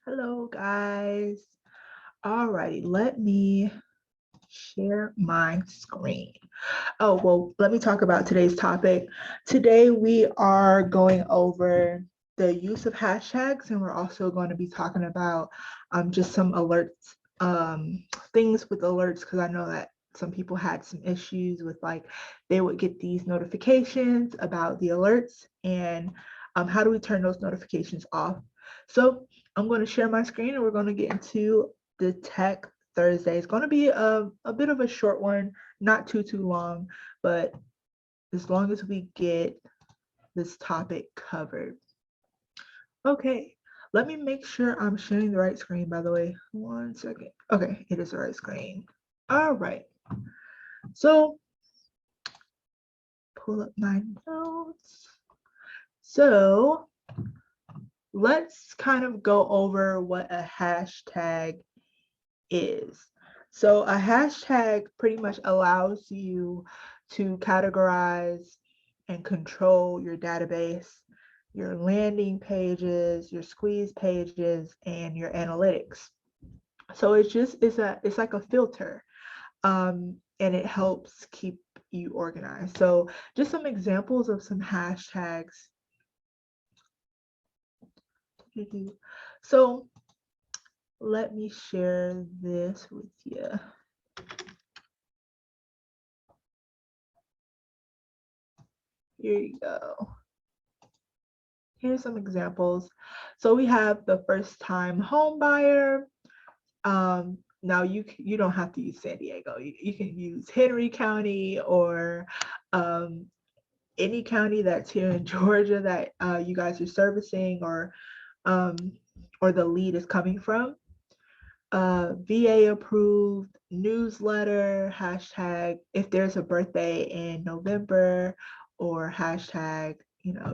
Hello, guys. Alrighty, let me share my screen. Oh, well, let me talk about today's topic. Today, we are going over the use of hashtags, and we're also going to be talking about just some alerts, things with alerts, because I know that some people had some issues with like they would get these notifications about the alerts, and how do we turn those notifications off? So I'm going to share my screen, and we're going to get into the Tech Thursday. It's going to be a bit of a short one, not too long, but as long as we get this topic covered. Okay, let me make sure I'm sharing the right screen, by the way. 1 second. Okay, it is the right screen. All right, so pull up my notes. So let's kind of go over what a hashtag is. So a hashtag pretty much allows you to categorize and control your database, your landing pages, your squeeze pages, and your analytics. So it's like a filter, and it helps keep you organized. So just some examples of some hashtags. So let me share this with you. Here you go. Here's some examples. So we have the first time home buyer. Now you don't have to use San Diego. You can use Henry County or any county that's here in Georgia that you guys are servicing um, or the lead is coming from. VA approved newsletter, hashtag if there's a birthday in November, or hashtag,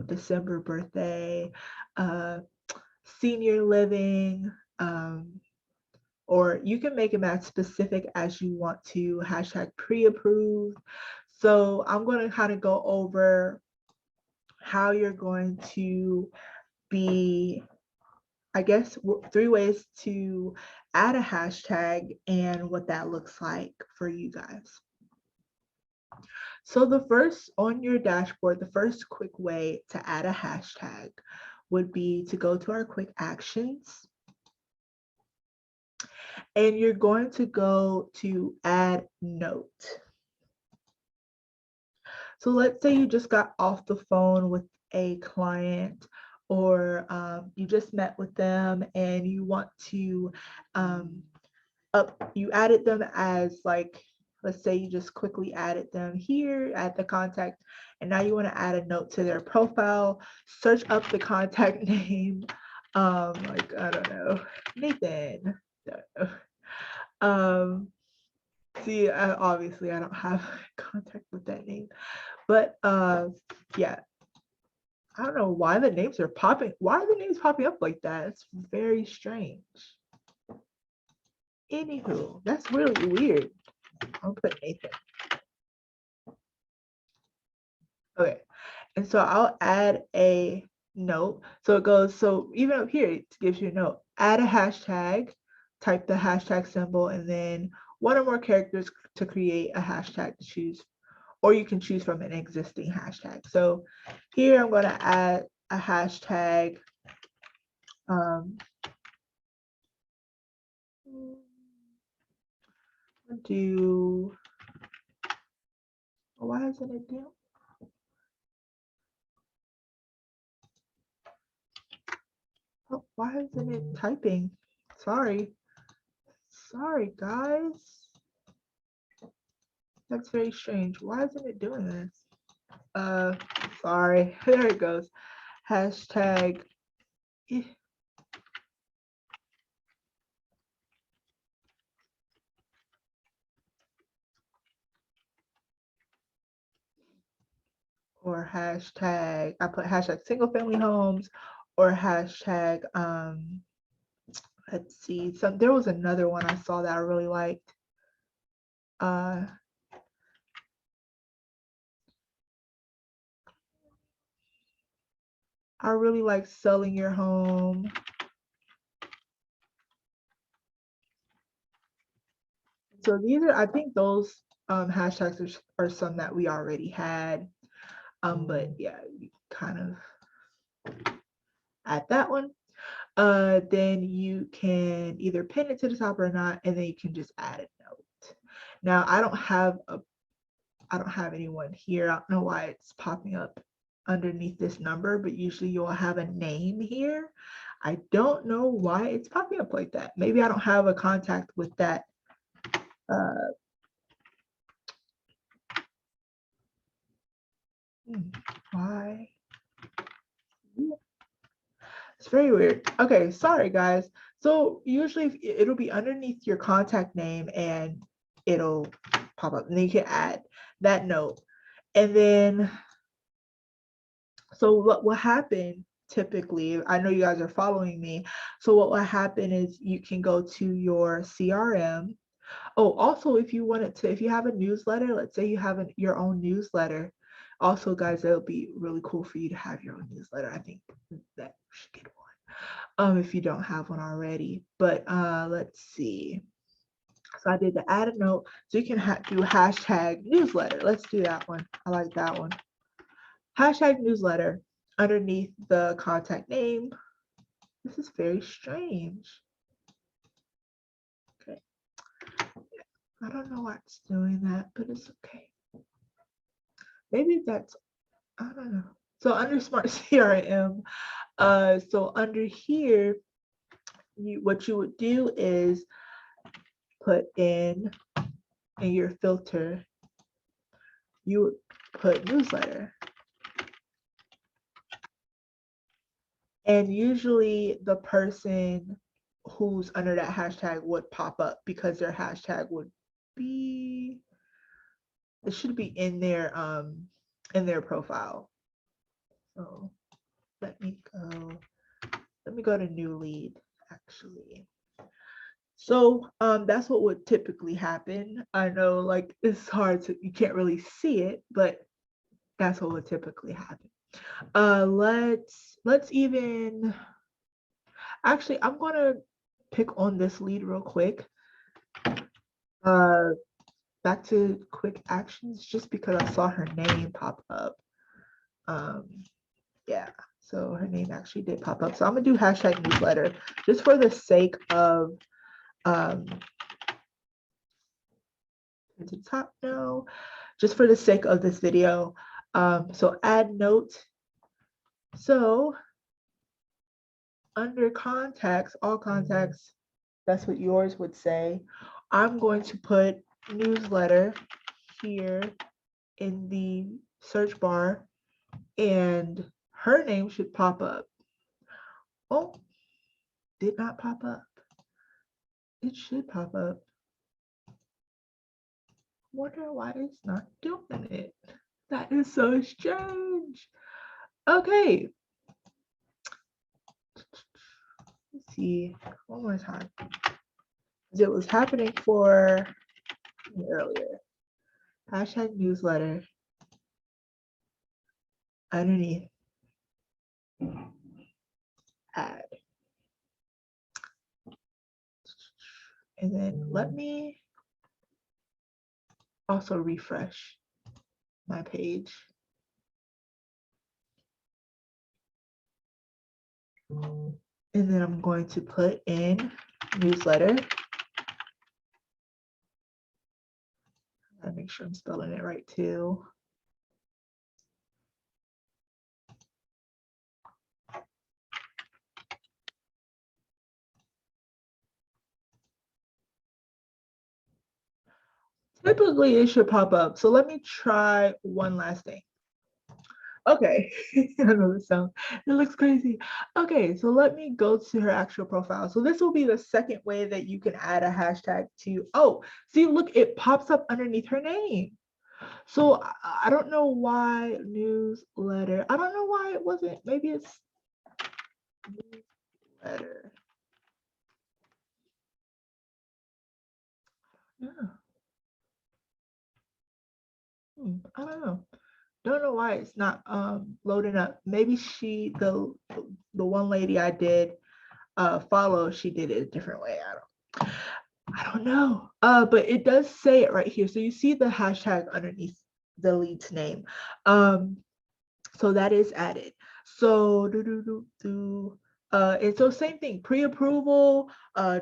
December birthday, uh, senior living, or you can make them as specific as you want to, hashtag pre-approved. So I'm going to kind of go over how you're going to be, I guess, 3 ways to add a hashtag and what that looks like for you guys. So the first on your dashboard, the first quick way to add a hashtag would be to go to our quick actions. And you're going to go to add note. So let's say you just got off the phone with a client, or you just met with them and you want to you added them as, like, let's say you just quickly added them here at the contact, and now you want to add a note to their profile. Search up the contact name, like, I don't know, Nathan. um See, obviously I don't have contact with that name, but yeah, I don't know why the names are popping. Why are the names popping up like that? It's very strange. Anywho, that's really weird. I'll put Nathan. Okay, and so I'll add a note. So it goes, so even up here, it gives you a note. Add a hashtag, type the hashtag symbol, and then one or more characters to create a hashtag to choose, or you can choose from an existing hashtag. So here I'm going to add a hashtag. Do Why isn't it doing? Oh, why isn't it typing? Sorry guys. That's very strange. Why isn't it doing this? Sorry. There it goes. Hashtag. Or hashtag, I put hashtag single family homes, or hashtag, let's see, there was another one I saw that I really liked. I really like selling your home. So these are, I think those hashtags are some that we already had. But yeah, you kind of add that one. Then you can either pin it to the top or not, and then you can just add a note. Now I don't have anyone here. I don't know why it's popping up underneath this number, but usually you'll have a name here. I don't know why it's popping up like that. Maybe I don't have a contact with that. Why? It's very weird. Okay, sorry guys. So usually it'll be underneath your contact name and it'll pop up, and then you can add that note. And then, so what will happen typically, I know you guys are following me. So what will happen is you can go to your CRM. Oh, also, if you wanted to, if you have a newsletter, let's say you have your own newsletter. Also, guys, it'll be really cool for you to have your own newsletter. I think that you should get one if you don't have one already. But let's see. So I did the add a note. So you can do hashtag newsletter. Let's do that one. I like that one. Hashtag newsletter underneath the contact name. This is very strange. Okay. I don't know why it's doing that, but it's okay. Maybe that's, I don't know. So under Smart CRM, so under here, what you would do is put in your filter, you would put newsletter. And usually the person who's under that hashtag would pop up because their hashtag would be, it should be in their profile. So let me go to new lead actually. So that's what would typically happen. I know like it's hard to, you can't really see it, but that's what would typically happen. Let's even, actually, I'm gonna pick on this lead real quick. Back to quick actions, just because I saw her name pop up. Yeah, so her name actually did pop up. So I'm gonna do hashtag newsletter just for the sake of to the top now, just for the sake of this video. So add note. So under contacts, all contacts, that's what yours would say. I'm going to put newsletter here in the search bar, and her name should pop up. Oh, did not pop up. It should pop up. Wonder why it's not doing it. That is so strange. Okay. Let's see one more time. It was happening for earlier. Hashtag newsletter underneath add. And then let me also refresh my page. And then I'm going to put in newsletter. I make sure I'm spelling it right too. Typically it should pop up. So let me try one last thing. Okay, I know this sounds, it looks crazy. Okay, so let me go to her actual profile. So this will be the second way that you can add a hashtag to, oh, see, look, it pops up underneath her name. So I don't know why newsletter, I don't know why it wasn't, maybe it's newsletter. Yeah. I don't know. Don't know why it's not loading up. Maybe the one lady I did follow, she did it a different way. I don't know. But it does say it right here. So you see the hashtag underneath the lead's name. So that is added. So and so same thing, pre-approval,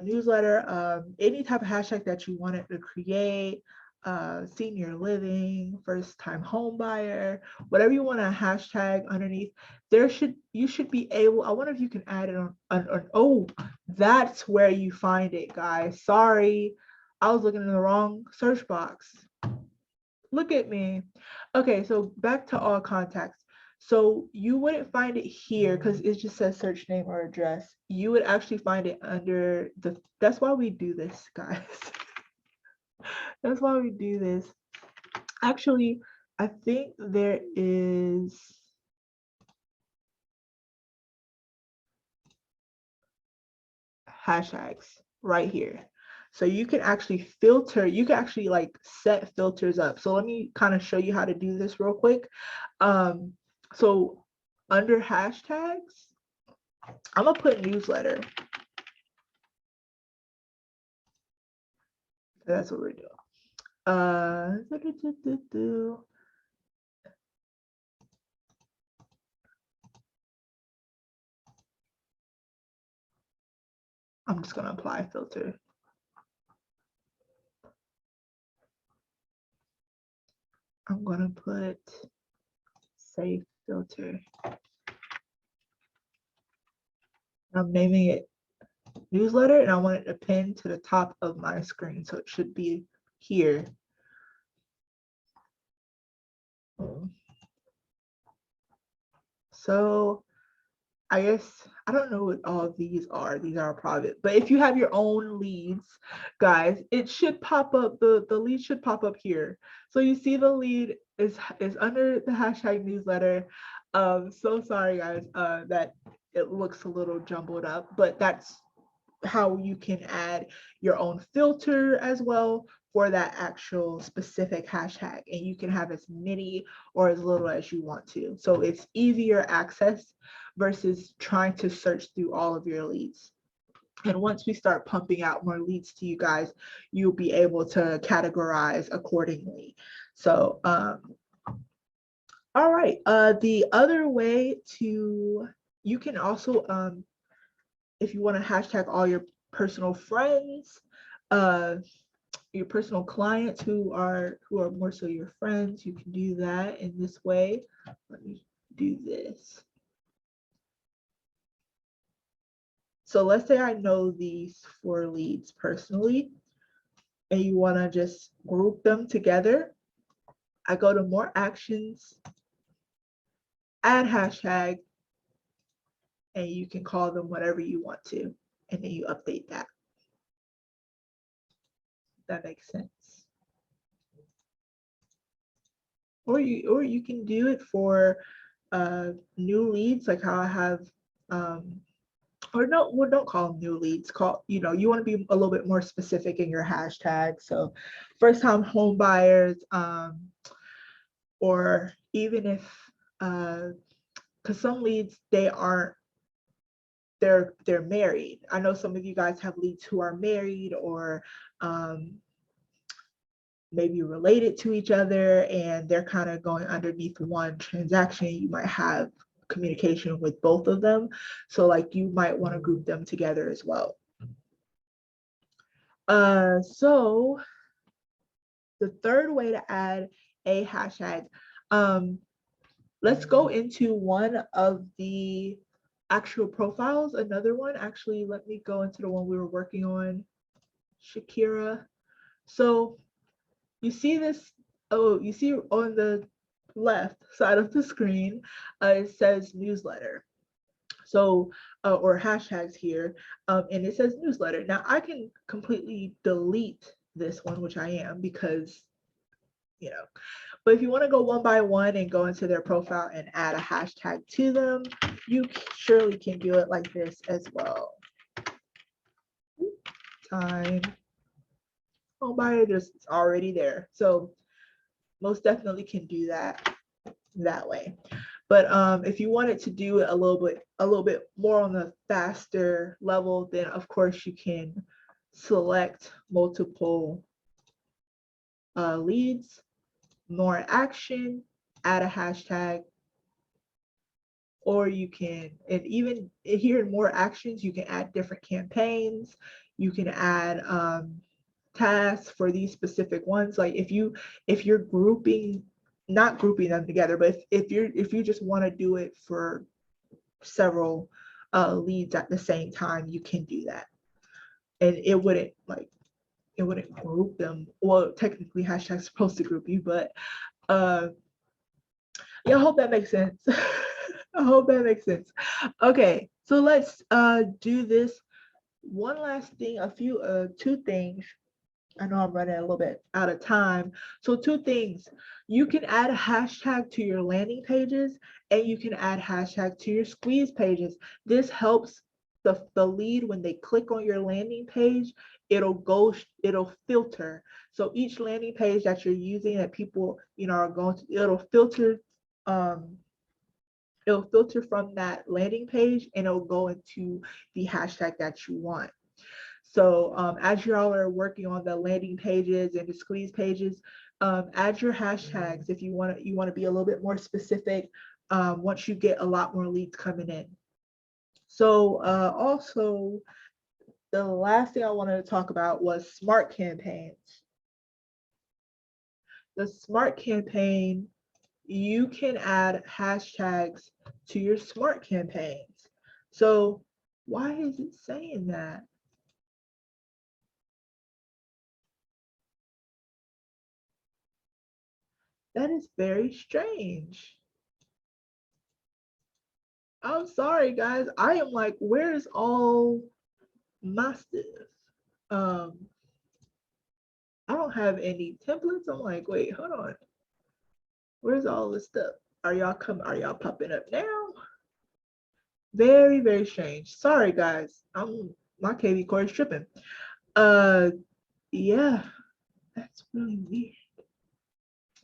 newsletter, any type of hashtag that you wanted to create, senior living, first time home buyer, whatever you want to hashtag underneath, you should be able, I wonder if you can add it on oh, that's where you find it, guys. Sorry, I was looking in the wrong search box. Look at me. Okay, so back to all contacts. So you wouldn't find it here because it just says search name or address. You would actually find it under that's why we do this, guys. That's why we do this. Actually, I think there is hashtags right here. So you can actually filter, you can actually like set filters up. So let me kind of show you how to do this real quick. So under hashtags, I'm gonna put newsletter. That's what we're doing. I'm just gonna apply filter. I'm gonna put save filter. I'm naming it newsletter and I want it to pin to the top of my screen. So it should be here. So I guess, I don't know what all of these are. These are private, but if you have your own leads, guys, it should pop up, the lead should pop up here. So you see the lead is under the hashtag newsletter. So sorry guys, that it looks a little jumbled up, but that's how you can add your own filter as well for that actual specific hashtag, and you can have as many or as little as you want to. So it's easier access versus trying to search through all of your leads. And once we start pumping out more leads to you guys, you'll be able to categorize accordingly. So all right, the other way to, you can also if you want to hashtag all your personal friends, your personal clients who are more so your friends, you can do that in this way. Let me do this. So let's say I know these 4 leads personally, and you want to just group them together. I go to more actions, add hashtag, and you can call them whatever you want to, and then you update that. That makes sense. Or you can do it for new leads, like how I have, or no, well, don't call them new leads. Call, you want to be a little bit more specific in your hashtag. So first time home buyers, or even if, because some leads, they're married. I know some of you guys have leads who are married or maybe related to each other, and they're kind of going underneath one transaction. You might have communication with both of them. So like you might want to group them together as well. So the third way to add a hashtag, let's go into one of the actual profiles. Another one, actually, let me go into the one we were working on, Shakira. So you see this, oh, you see on the left side of the screen, it says newsletter. So, or hashtags here, and it says newsletter. Now I can completely delete this one, which I am, because, but if you want to go one by one and go into their profile and add a hashtag to them, you surely can do it like this as well. Time home buyer, just it's already there. So most definitely can do that way. But if you wanted to do it a little bit more on the faster level, then of course you can select multiple leads, more action, add a hashtag, or you can, and even here in more actions, you can add different campaigns. You can add tasks for these specific ones. Like if you're grouping, not grouping them together, but if you just want to do it for several leads at the same time, you can do that. And it wouldn't group them. Well, technically hashtag's supposed to group you, but yeah, I hope that makes sense. I hope that makes sense. Okay, so let's do this. One last thing, two things. I know I'm running a little bit out of time. So two things. You can add a hashtag to your landing pages, and you can add hashtag to your squeeze pages. This helps the lead when they click on your landing page, it'll filter. So each landing page that you're using that people, are going to, it'll filter from that landing page, and it'll go into the hashtag that you want. So as you all are working on the landing pages and the squeeze pages, add your hashtags if you want to be a little bit more specific once you get a lot more leads coming in. So also, the last thing I wanted to talk about was smart campaigns. The smart campaign, you can add hashtags to your smart campaigns. So why is it saying that? That is very strange. I'm sorry, guys. I am like, where's all my stuff? I don't have any templates. I'm like, wait, hold on. Where's all this stuff? Are y'all popping up now? Very, very strange. Sorry, guys. My kvCORE is tripping. Yeah, that's really weird.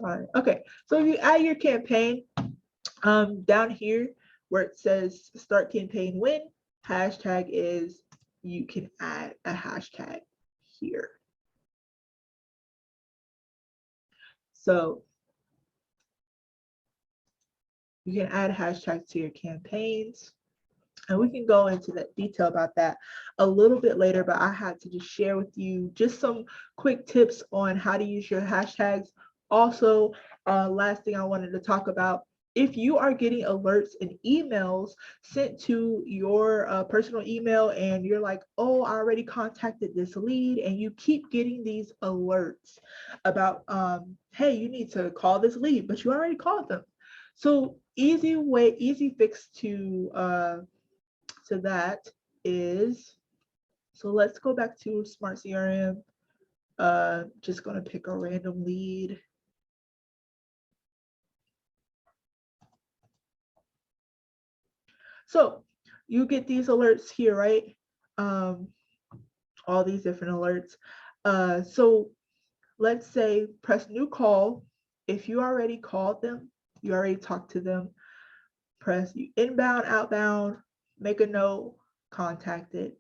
All right. Okay. So if you add your campaign, down here where it says start campaign when, hashtag is, you can add a hashtag here. So you can add hashtags to your campaigns, and we can go into that detail about that a little bit later, but I had to just share with you just some quick tips on how to use your hashtags. Also, last thing I wanted to talk about, if you are getting alerts and emails sent to your personal email and you're like, oh, I already contacted this lead, and you keep getting these alerts about, hey, you need to call this lead, but you already called them. So easy fix to that is, so let's go back to Smart CRM. Just gonna pick a random lead. So you get these alerts here, right? All these different alerts. So let's say press new call. If you already called them, you already talked to them, press inbound, outbound, make a note, contact it.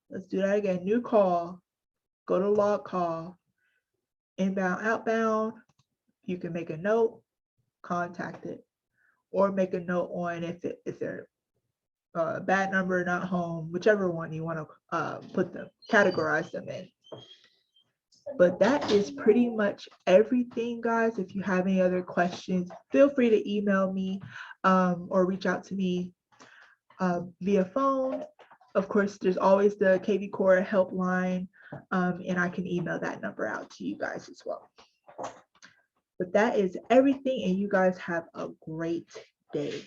Let's do that again. New call, go to log call, inbound, outbound. You can make a note, contact it, or make a note on if they're bad number, not home, whichever one you want to categorize them in. But that is pretty much everything, guys. If you have any other questions, feel free to email me or reach out to me via phone. Of course, there's always the kvCORE helpline, and I can email that number out to you guys as well. But that is everything, and you guys have a great day.